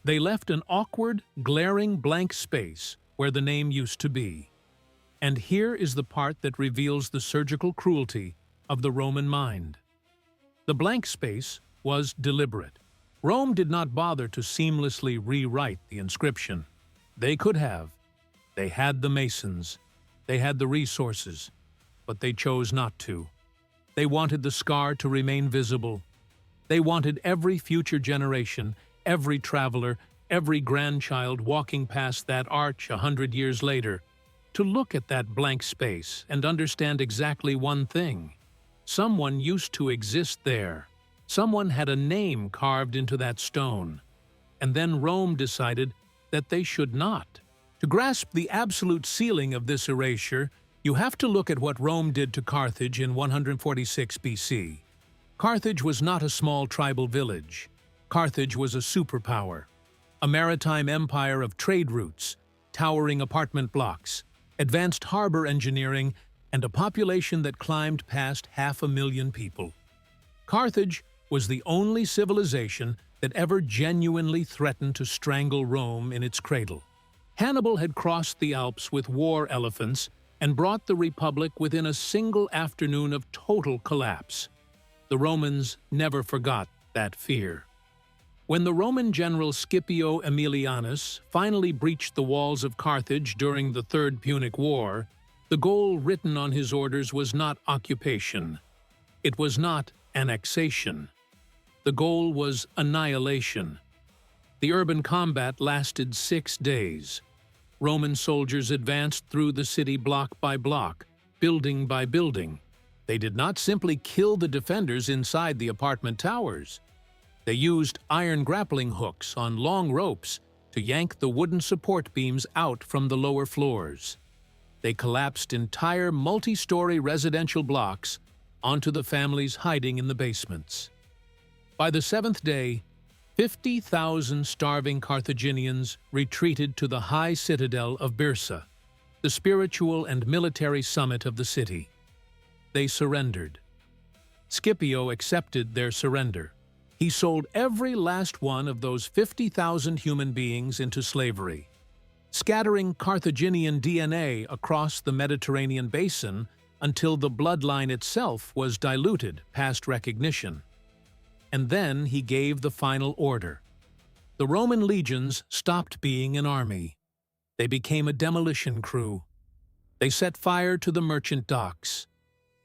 They left an awkward, glaring blank space where the name used to be. And here is the part that reveals the surgical cruelty of the Roman mind. The blank space was deliberate. Rome did not bother to seamlessly rewrite the inscription. They could have. They had the masons. They had the resources. But they chose not to. They wanted the scar to remain visible. They wanted every future generation, every traveler, every grandchild walking past that arch 100 years later, to look at that blank space and understand exactly one thing. Someone used to exist there. Someone had a name carved into that stone. And then Rome decided that they should not. To grasp the absolute ceiling of this erasure, you have to look at what Rome did to Carthage in 146 BC. Carthage was not a small tribal village. Carthage was a superpower, a maritime empire of trade routes, towering apartment blocks, advanced harbor engineering, and a population that climbed past 500,000 people. Carthage was the only civilization that ever genuinely threatened to strangle Rome in its cradle. Hannibal had crossed the Alps with war elephants and brought the Republic within a single afternoon of total collapse. The Romans never forgot that fear. When the Roman general Scipio Aemilianus finally breached the walls of Carthage during the Third Punic War, the goal written on his orders was not occupation. It was not annexation. The goal was annihilation. The urban combat lasted 6 days. Roman soldiers advanced through the city block by block, building by building. They did not simply kill the defenders inside the apartment towers. They used iron grappling hooks on long ropes to yank the wooden support beams out from the lower floors. They collapsed entire multi-story residential blocks onto the families hiding in the basements. By the seventh day, 50,000 starving Carthaginians retreated to the high citadel of Byrsa, the spiritual and military summit of the city. They surrendered. Scipio accepted their surrender. He sold every last one of those 50,000 human beings into slavery, scattering Carthaginian DNA across the Mediterranean basin until the bloodline itself was diluted past recognition. And then he gave the final order. The Roman legions stopped being an army. They became a demolition crew. They set fire to the merchant docks.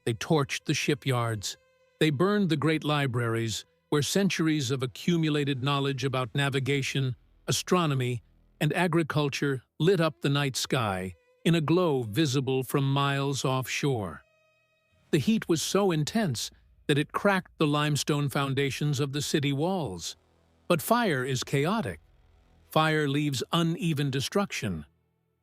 They torched the shipyards. They burned the great libraries, where centuries of accumulated knowledge about navigation, astronomy, and agriculture lit up the night sky in a glow visible from miles offshore. The heat was so intense that it cracked the limestone foundations of the city walls. But fire is chaotic. Fire leaves uneven destruction.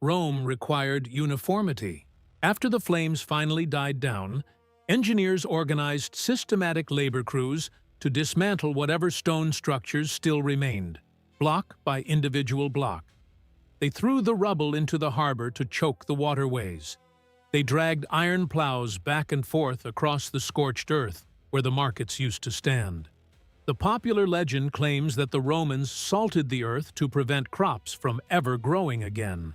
Rome required uniformity. After the flames finally died down, engineers organized systematic labor crews to dismantle whatever stone structures still remained, block by individual block. They threw the rubble into the harbor to choke the waterways. They dragged iron plows back and forth across the scorched earth where the markets used to stand. The popular legend claims that the Romans salted the earth to prevent crops from ever growing again.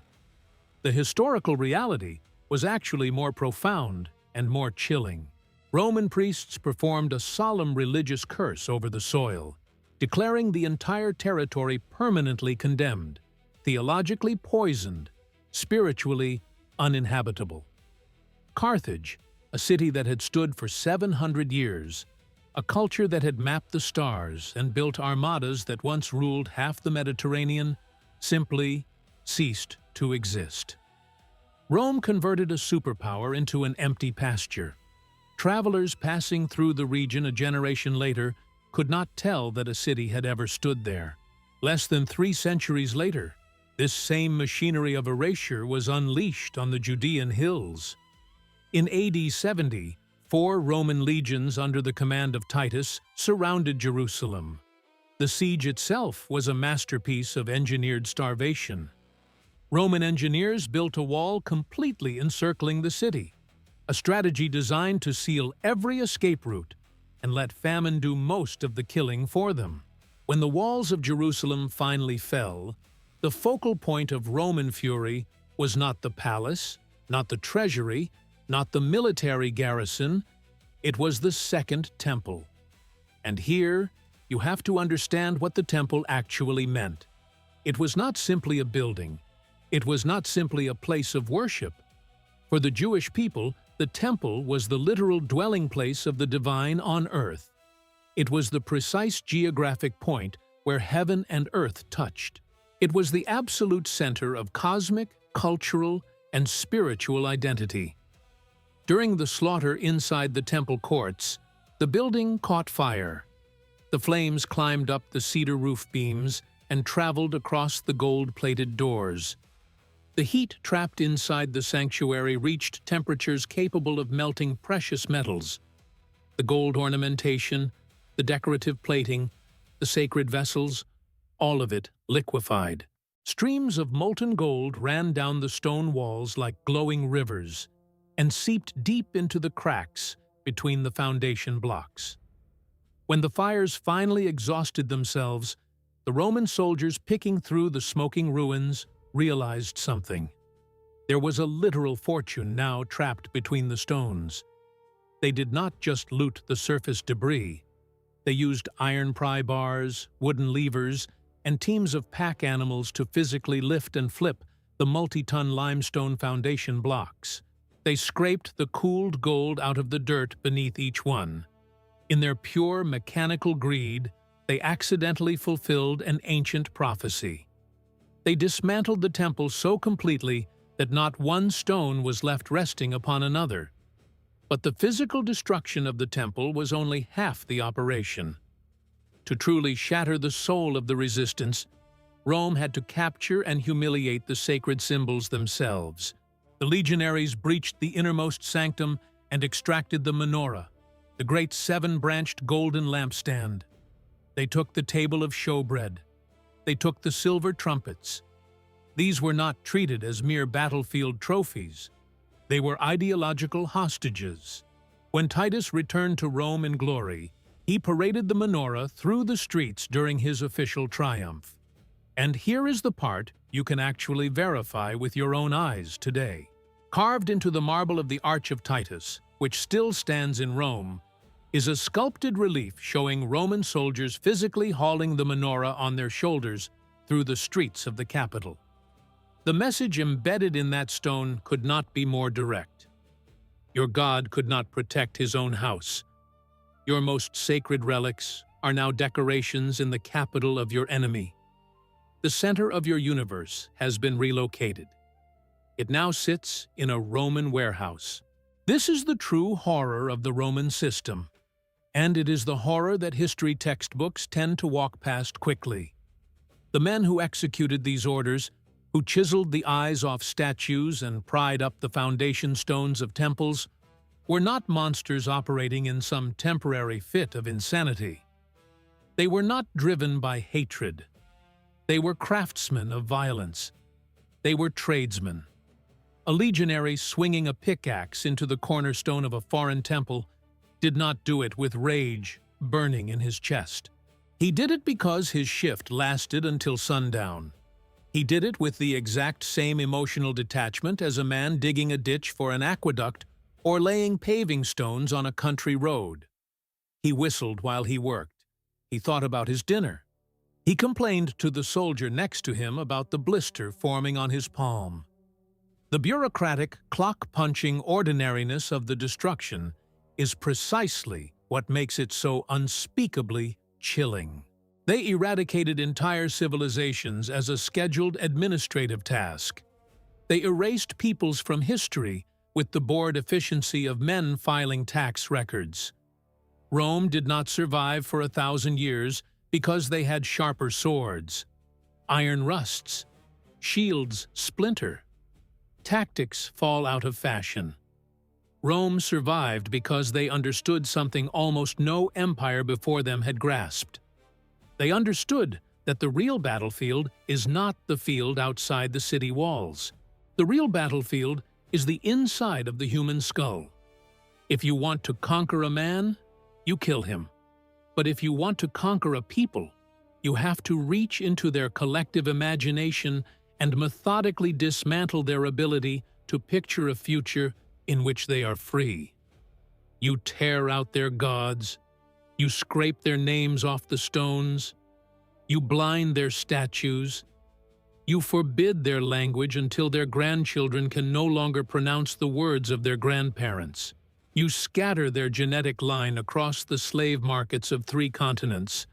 The historical reality was actually more profound and more chilling. Roman priests performed a solemn religious curse over the soil, declaring the entire territory permanently condemned, theologically poisoned, spiritually uninhabitable. Carthage, a city that had stood for 700 years, a culture that had mapped the stars and built armadas that once ruled half the Mediterranean, simply ceased to exist. Rome converted a superpower into an empty pasture. Travelers passing through the region a generation later could not tell that a city had ever stood there. Less than 3 centuries later, this same machinery of erasure was unleashed on the Judean hills. In AD 70, 4 Roman legions under the command of Titus surrounded Jerusalem. The siege itself was a masterpiece of engineered starvation. Roman engineers built a wall completely encircling the city, a strategy designed to seal every escape route and let famine do most of the killing for them. When the walls of Jerusalem finally fell, the focal point of Roman fury was not the palace, not the treasury, not the military garrison, it was the Second Temple. And here, you have to understand what the temple actually meant. It was not simply a building. It was not simply a place of worship. For the Jewish people, the temple was the literal dwelling place of the divine on earth. It was the precise geographic point where heaven and earth touched. It was the absolute center of cosmic, cultural, and spiritual identity. During the slaughter inside the temple courts, the building caught fire. The flames climbed up the cedar roof beams and traveled across the gold-plated doors. The heat trapped inside the sanctuary reached temperatures capable of melting precious metals. The gold ornamentation, the decorative plating, the sacred vessels, all of it liquefied. Streams of molten gold ran down the stone walls like glowing rivers and seeped deep into the cracks between the foundation blocks. When the fires finally exhausted themselves, the Roman soldiers picking through the smoking ruins realized something. There was a literal fortune now trapped between the stones. They did not just loot the surface debris. They used iron pry bars, wooden levers, and teams of pack animals to physically lift and flip the multi-ton limestone foundation blocks. They scraped the cooled gold out of the dirt beneath each one. In their pure mechanical greed, they accidentally fulfilled an ancient prophecy. They dismantled the temple so completely that not one stone was left resting upon another. But the physical destruction of the temple was only half the operation. To truly shatter the soul of the resistance, Rome had to capture and humiliate the sacred symbols themselves. The legionaries breached the innermost sanctum and extracted the menorah, the great seven-branched golden lampstand. They took the table of showbread. They took the silver trumpets. These were not treated as mere battlefield trophies. They were ideological hostages. When Titus returned to Rome in glory, he paraded the menorah through the streets during his official triumph. And here is the part you can actually verify with your own eyes today. Carved into the marble of the Arch of Titus, which still stands in Rome, is a sculpted relief showing Roman soldiers physically hauling the menorah on their shoulders through the streets of the capital. The message embedded in that stone could not be more direct. Your God could not protect his own house. Your most sacred relics are now decorations in the capital of your enemy. The center of your universe has been relocated. It now sits in a Roman warehouse. This is the true horror of the Roman system, and it is the horror that history textbooks tend to walk past quickly. The men who executed these orders, who chiseled the eyes off statues and pried up the foundation stones of temples, were not monsters operating in some temporary fit of insanity. They were not driven by hatred. They were craftsmen of violence. They were tradesmen. A legionary swinging a pickaxe into the cornerstone of a foreign temple did not do it with rage burning in his chest. He did it because his shift lasted until sundown. He did it with the exact same emotional detachment as a man digging a ditch for an aqueduct or laying paving stones on a country road. He whistled while he worked. He thought about his dinner. He complained to the soldier next to him about the blister forming on his palm. The bureaucratic, clock-punching ordinariness of the destruction is precisely what makes it so unspeakably chilling. They eradicated entire civilizations as a scheduled administrative task. They erased peoples from history with the bored efficiency of men filing tax records. Rome did not survive for 1,000 years because they had sharper swords. Iron rusts. Shields splinter. Tactics fall out of fashion. Rome survived because they understood something almost no empire before them had grasped. They understood that the real battlefield is not the field outside the city walls. The real battlefield is the inside of the human skull. If you want to conquer a man, you kill him. But if you want to conquer a people, you have to reach into their collective imagination and methodically dismantle their ability to picture a future in which they are free. You tear out their gods. You scrape their names off the stones. You blind their statues. You forbid their language until their grandchildren can no longer pronounce the words of their grandparents. You scatter their genetic line across the slave markets of 3 continents.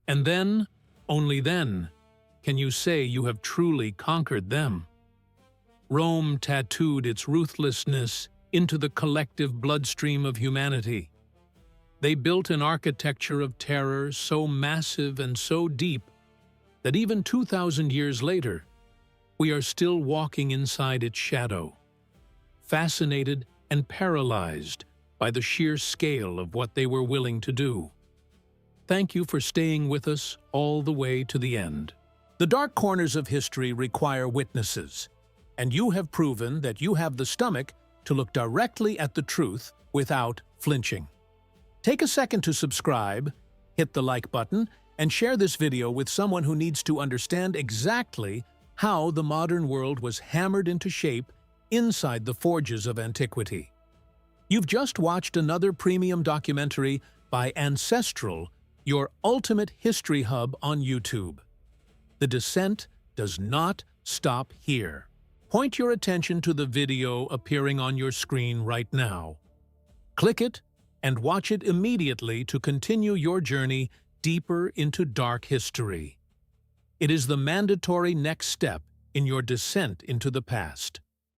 And then, only then, can you say you have truly conquered them. Rome tattooed its ruthlessness into the collective bloodstream of humanity. They built an architecture of terror so massive and so deep that even 2,000 years later, we are still walking inside its shadow, fascinated and paralyzed by the sheer scale of what they were willing to do. Thank you for staying with us all the way to the end. The dark corners of history require witnesses, and you have proven that you have the stomach to look directly at the truth without flinching. Take a second to subscribe, hit the like button, and share this video with someone who needs to understand exactly how the modern world was hammered into shape inside the forges of antiquity. You've just watched another premium documentary by Ancestral, your ultimate history hub on YouTube. The descent does not stop here. Point your attention to the video appearing on your screen right now. Click it and watch it immediately to continue your journey deeper into dark history. It is the mandatory next step in your descent into the past.